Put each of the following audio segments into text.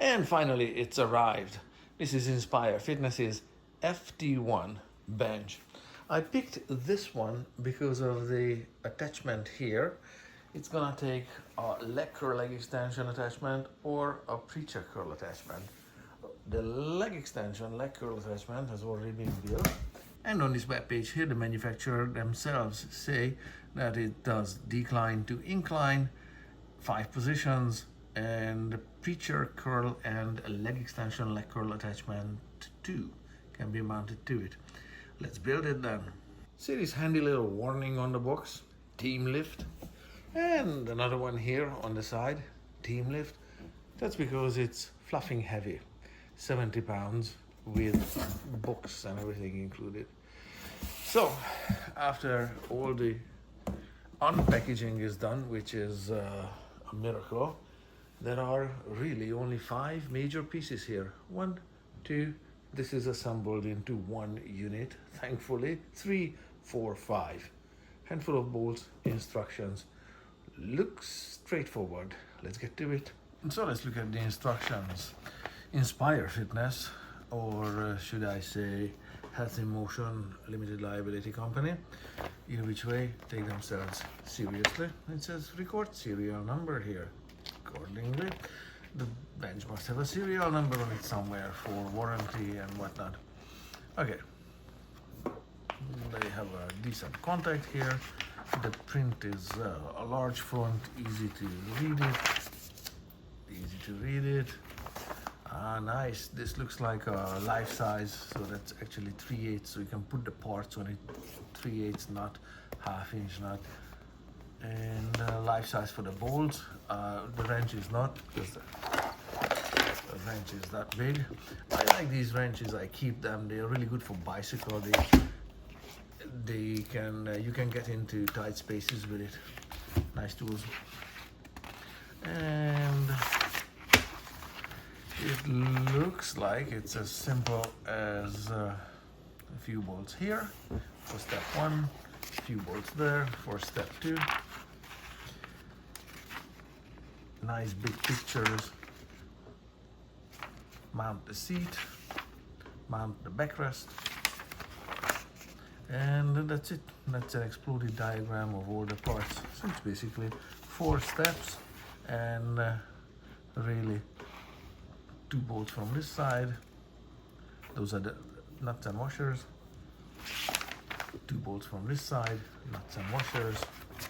And finally, it's arrived. This is Inspire Fitness's FT1 bench. I picked this one because of the attachment here. It's gonna take a leg curl leg extension attachment or a preacher curl attachment. The leg extension, leg curl attachment has already been built. And on this web page here, the manufacturer themselves say that it does decline to incline, 5 positions, and the preacher curl and a leg extension leg curl attachment 2 can be mounted to it. Let's build it then. See this handy little warning on the box, team lift, and another one here on the side, team lift. That's because it's fluffing heavy, 70 pounds with box and everything included. So after all the unpackaging is done, which is a miracle, there are really only 5 major pieces here. 1, 2, this is assembled into one unit, thankfully. 3, 4, 5. Handful of bolts, instructions. Looks straightforward. Let's get to it. So let's look at the instructions. Inspire Fitness, or should I say Health in Motion Limited Liability Company, either which way, take themselves seriously. It says record serial number here. Accordingly, the bench must have a serial number on it somewhere for warranty and whatnot. Okay, they have a decent contact here. The print is a large font, easy to read it. Ah, nice. This looks like a life size, so that's actually 3/8, so you can put the parts on it. 3/8 nut, 1/2 inch nut, and life size for the bolts. The wrench is not, because the wrench is that big. I like these wrenches. I keep them. They are really good for bicycle. They can you can get into tight spaces with it. Nice tools. And it looks like it's as simple as a few bolts here for step 1, a few bolts there for step 2. Nice big pictures. Mount the seat, mount the backrest, and that's it. That's an exploded diagram of all the parts. So it's basically 4 steps, and really 2 bolts from this side. Those are the nuts and washers. 2 bolts from this side, nuts and washers.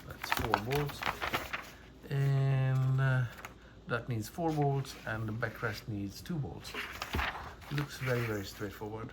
That's 4 bolts. And that needs 4 bolts, and the backrest needs 2 bolts. Looks very, very straightforward.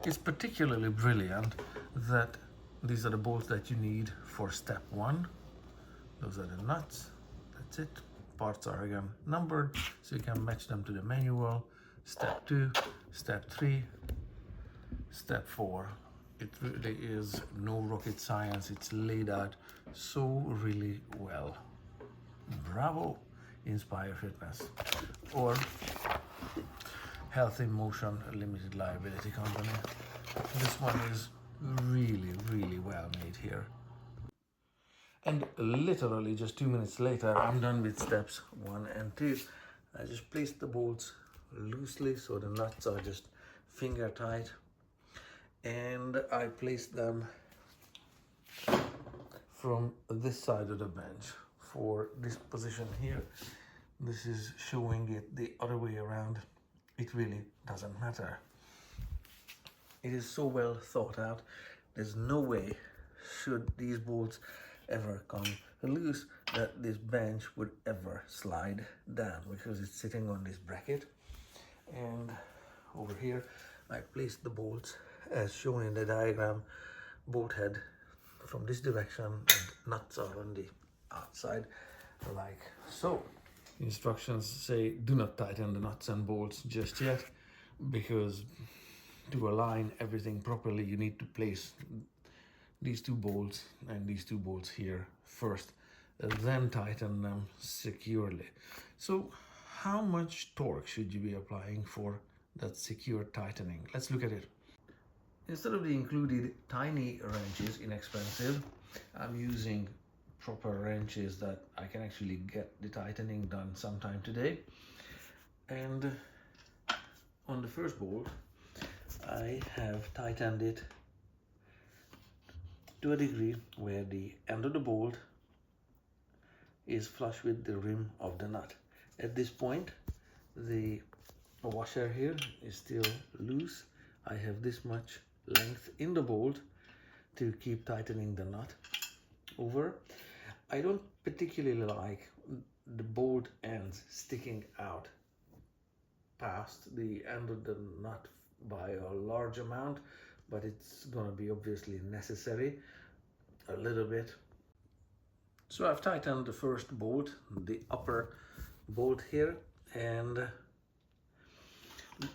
It's particularly brilliant that these are the bolts that you need for step 1. Those are the nuts. That's it. Parts are again numbered, so you can match them to the manual. Step 2, step 3, step 4. It really is no rocket science. It's laid out so really well. Bravo, Inspire Fitness, or Health in Motion Limited Liability Company. This one is really, really well made here. And literally just 2 minutes later, I'm done with steps 1 and 2. I just placed the bolts loosely so the nuts are just finger tight, and I placed them from this side of the bench for this position here. This is showing it the other way around. It really doesn't matter. It is so well thought out. There's no way, should these bolts ever come loose, that this bench would ever slide down, because it's sitting on this bracket. And over here I placed the bolts as shown in the diagram, bolt head from this direction, and nuts are on the outside like so. Instructions say do not tighten the nuts and bolts just yet, because to align everything properly you need to place these 2 bolts and these 2 bolts here first, then tighten them securely. So how much torque should you be applying for that secure tightening? Let's look at it. Instead of the included tiny wrenches, inexpensive, I'm using proper wrenches that I can actually get the tightening done sometime today. And on the first bolt, I have tightened it to a degree where the end of the bolt is flush with the rim of the nut. At this point, the washer here is still loose. I have this much length in the bolt to keep tightening the nut over. I don't particularly like the bolt ends sticking out past the end of the nut by a large amount, but it's gonna be obviously necessary a little bit. So I've tightened the first bolt, the upper bolt here, and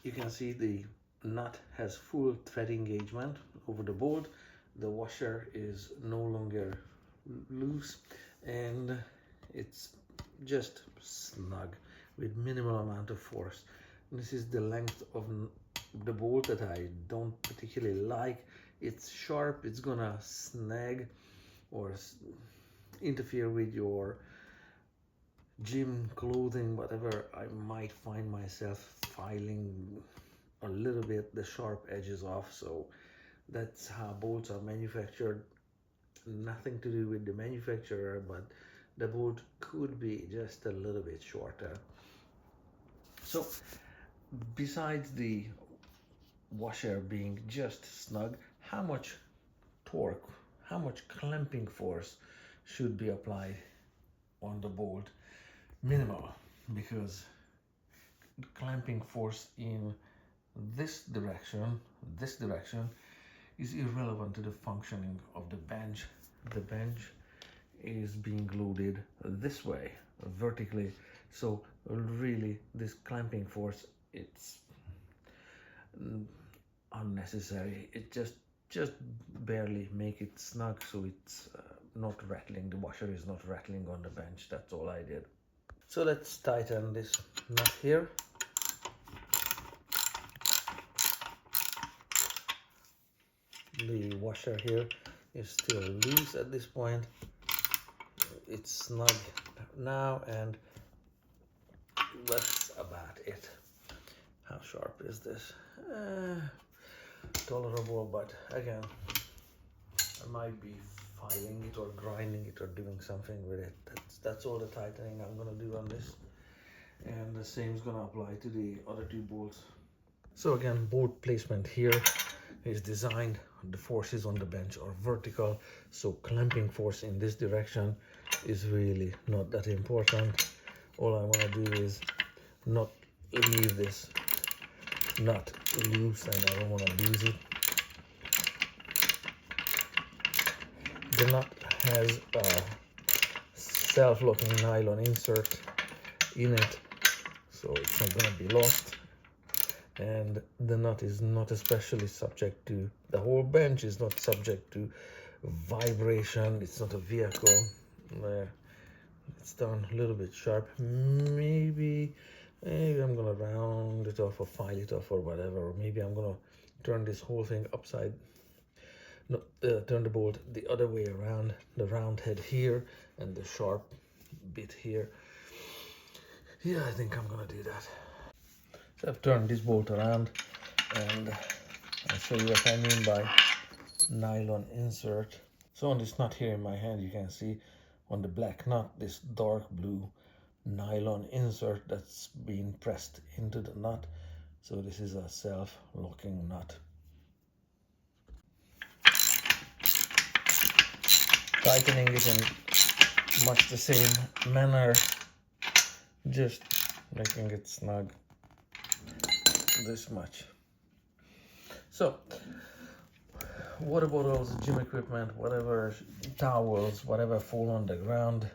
you can see the nut has full thread engagement over the bolt. The washer is no longer loose and it's just snug with minimal amount of force. This is the length of the bolt that I don't particularly like. It's sharp, it's gonna snag or interfere with your gym clothing, whatever. I might find myself filing a little bit the sharp edges off. So that's how bolts are manufactured. Nothing to do with the manufacturer, but the bolt could be just a little bit shorter. So besides the washer being just snug, how much torque, how much clamping force should be applied on the bolt? Minimal, because clamping force in this direction is irrelevant to the functioning of the bench. The bench is being loaded this way, vertically, so really this clamping force, it's unnecessary. It just barely make it snug so it's not rattling, the washer is not rattling on the bench. That's all I did. So let's tighten this nut here. The washer here is still loose at this point. It's snug now, and that's about it. How sharp is this? Tolerable, but again, I might be filing it or grinding it or doing something with it. That's all the tightening I'm gonna do on this, and the same is gonna apply to the other two bolts. So again, bolt placement here is designed, the forces on the bench are vertical, so clamping force in this direction is really not that important. All I want to do is not leave this nut loose, and I don't want to lose it. The nut has a self-locking nylon insert in it, so it's not going to be lost. And the nut is not especially subject to, the whole bench is not subject to vibration. It's not a vehicle. There, it's done a little bit sharp. Maybe I'm gonna round it off or file it off or whatever, or maybe I'm gonna turn this whole thing upside, no, turn the bolt the other way around, the round head here and the sharp bit here. Yeah, I think I'm gonna do that. So I've turned this bolt around, and I'll show you what I mean by nylon insert. So on this nut here in my hand, you can see on the black nut this dark blue nylon insert that's being pressed into the nut. So this is a self-locking nut. Tightening it in much the same manner, just making it snug. This much. So water bottles, gym equipment, whatever, towels, whatever fall on the ground,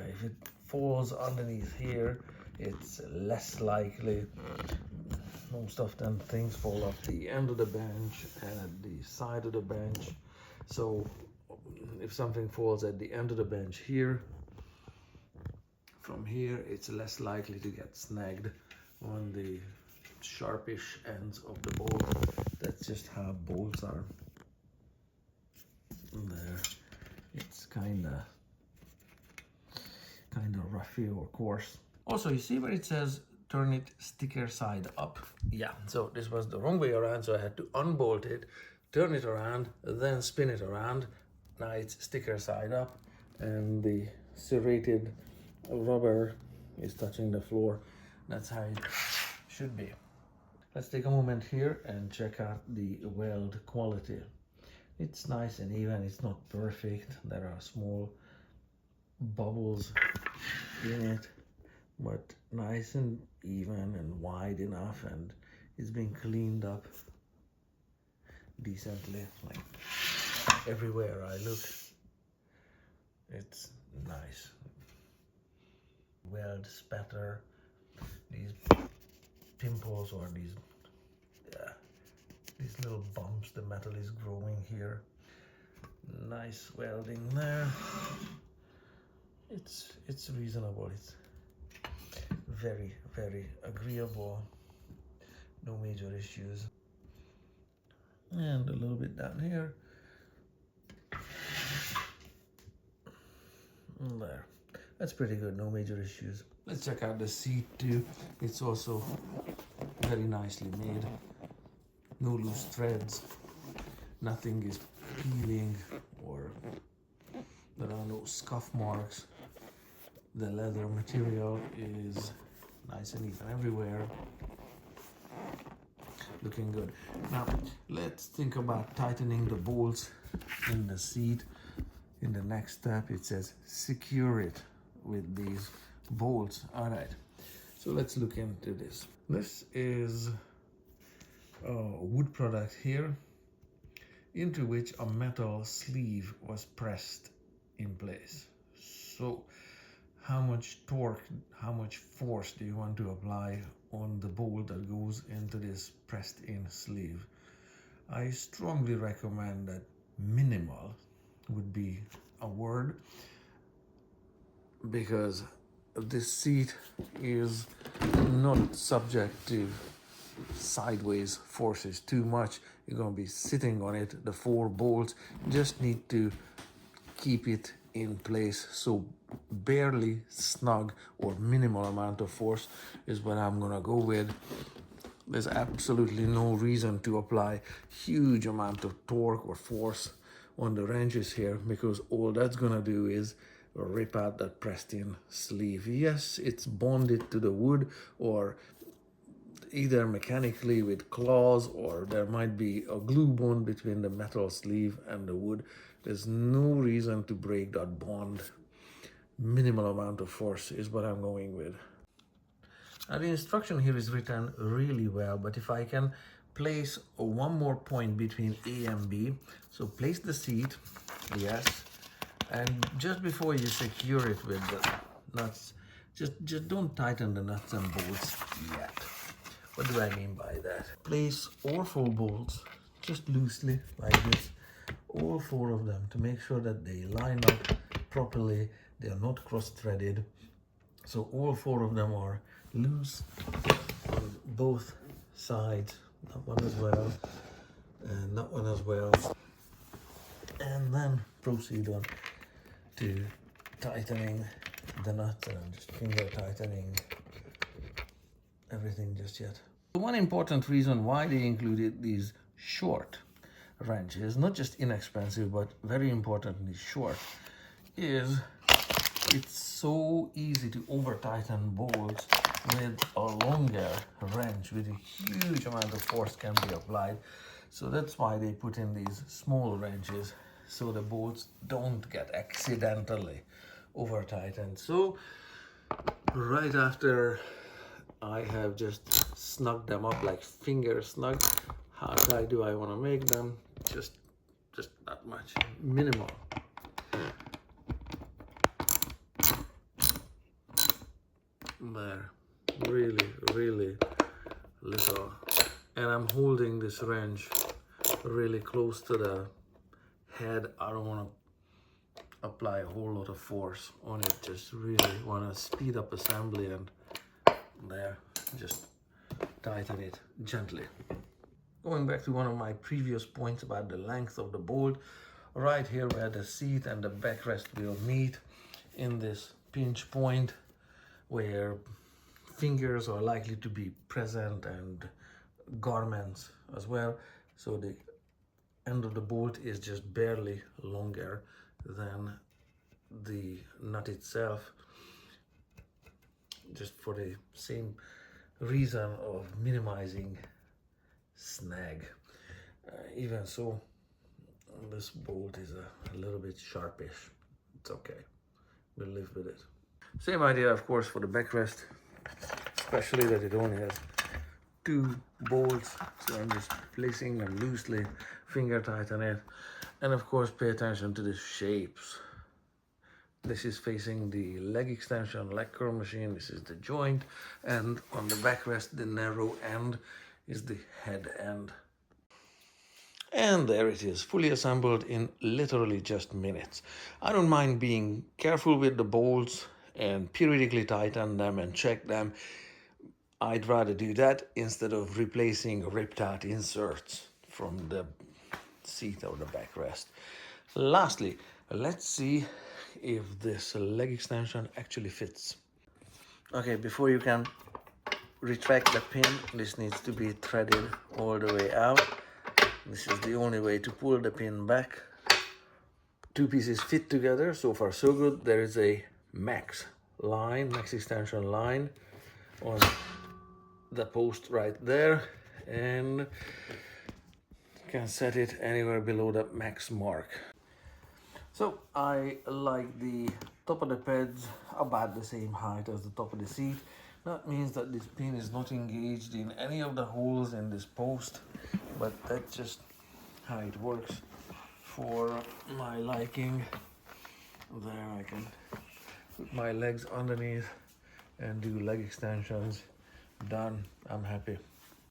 if it falls underneath here, it's less likely. Most often things fall off the end of the bench and at the side of the bench. So if something falls at the end of the bench here, from here, it's less likely to get snagged on the sharpish ends of the bolt. That's just how bolts are. There, it's kind of roughy or coarse. Also, you see where it says turn it sticker side up. Yeah, so this was the wrong way around, so I had to unbolt it, turn it around, then spin it around. Now it's sticker side up, and the serrated rubber is touching the floor. That's how it should be. Let's take a moment here and check out the weld quality. It's nice and even. It's not perfect. There are small bubbles in it, but nice and even and wide enough, and it's been cleaned up decently. Like everywhere I look, it's nice. Weld spatter, these pimples or these little bumps, the metal is growing here. Nice welding there. It's reasonable. It's very, very agreeable. No major issues. And a little bit down here. There. That's pretty good. No major issues. Let's check out the seat too. It's also very nicely made. No loose threads. Nothing is peeling, or there are no scuff marks. The leather material is nice and even everywhere. Looking good. Now let's think about tightening the bolts in the seat. In the next step, it says secure it with these bolts. All right, so let's look into this. This is a wood product here, into which a metal sleeve was pressed in place. So how much torque, how much force do you want to apply on the bolt that goes into this pressed in sleeve? I strongly recommend that minimal would be a word, because this seat is not subject to sideways forces too much. You're going to be sitting on it. The 4 bolts just need to keep it in place, so barely snug or minimal amount of force is what I'm gonna go with. There's absolutely no reason to apply huge amount of torque or force on the wrenches here, because all that's gonna do is rip out that pressed in sleeve. Yes, it's bonded to the wood, or either mechanically with claws, or there might be a glue bond between the metal sleeve and the wood. There's no reason to break that bond. Minimal amount of force is what I'm going with. Now the instruction here is written really well, but if I can place one more point between A and B. So place the seat, yes, and just before you secure it with the nuts, just don't tighten the nuts and bolts yet. What do I mean by that? Place all 4 bolts just loosely like this, all 4 of them, to make sure that they line up properly. They are not cross-threaded. So all 4 of them are loose on both sides. That one as well, and that one as well. And then proceed on to tightening the nuts, and I'm just finger tightening everything just yet. One important reason why they included these short wrenches, not just inexpensive, but very importantly short, is it's so easy to over tighten bolts with a longer wrench. With a huge amount of force can be applied. So that's why they put in these small wrenches, so the bolts don't get accidentally over tightened. So right after I have just snugged them up, like finger snug, how tight do I want to make them? Just that much, minimal. There, really little. And I'm holding this wrench really close to the head. I don't want to apply a whole lot of force on it. Just really want to speed up assembly, and there, just tighten it gently. Going back to one of my previous points about the length of the bolt, right here where the seat and the backrest will meet, in this pinch point where fingers are likely to be present and garments as well. So the end of the bolt is just barely longer than the nut itself, just for the same reason of minimizing snag. Even so, this bolt is a little bit sharpish. It's okay, we'll live with it. Same idea, of course, for the backrest, especially that it only has 2 bolts. So I'm just placing them loosely, finger tighten it, and of course pay attention to the shapes. This is facing the leg extension, leg curl machine. This is the joint, and on the backrest, the narrow end is the head end. And there it is, fully assembled in literally just minutes. I don't mind being careful with the bolts and periodically tighten them and check them. I'd rather do that instead of replacing ripped out inserts from the seat or the backrest. Lastly, let's see if this leg extension actually fits. Okay, before you can retract the pin, this needs to be threaded all the way out. This is the only way to pull the pin back. 2 pieces fit together, so far so good. There is a max extension line on the post right there, and you can set it anywhere below the max mark. So I like the top of the pads about the same height as the top of the seat. That means that this pin is not engaged in any of the holes in this post, but that's just how it works for my liking. There I can put my legs underneath and do leg extensions. Done. I'm happy.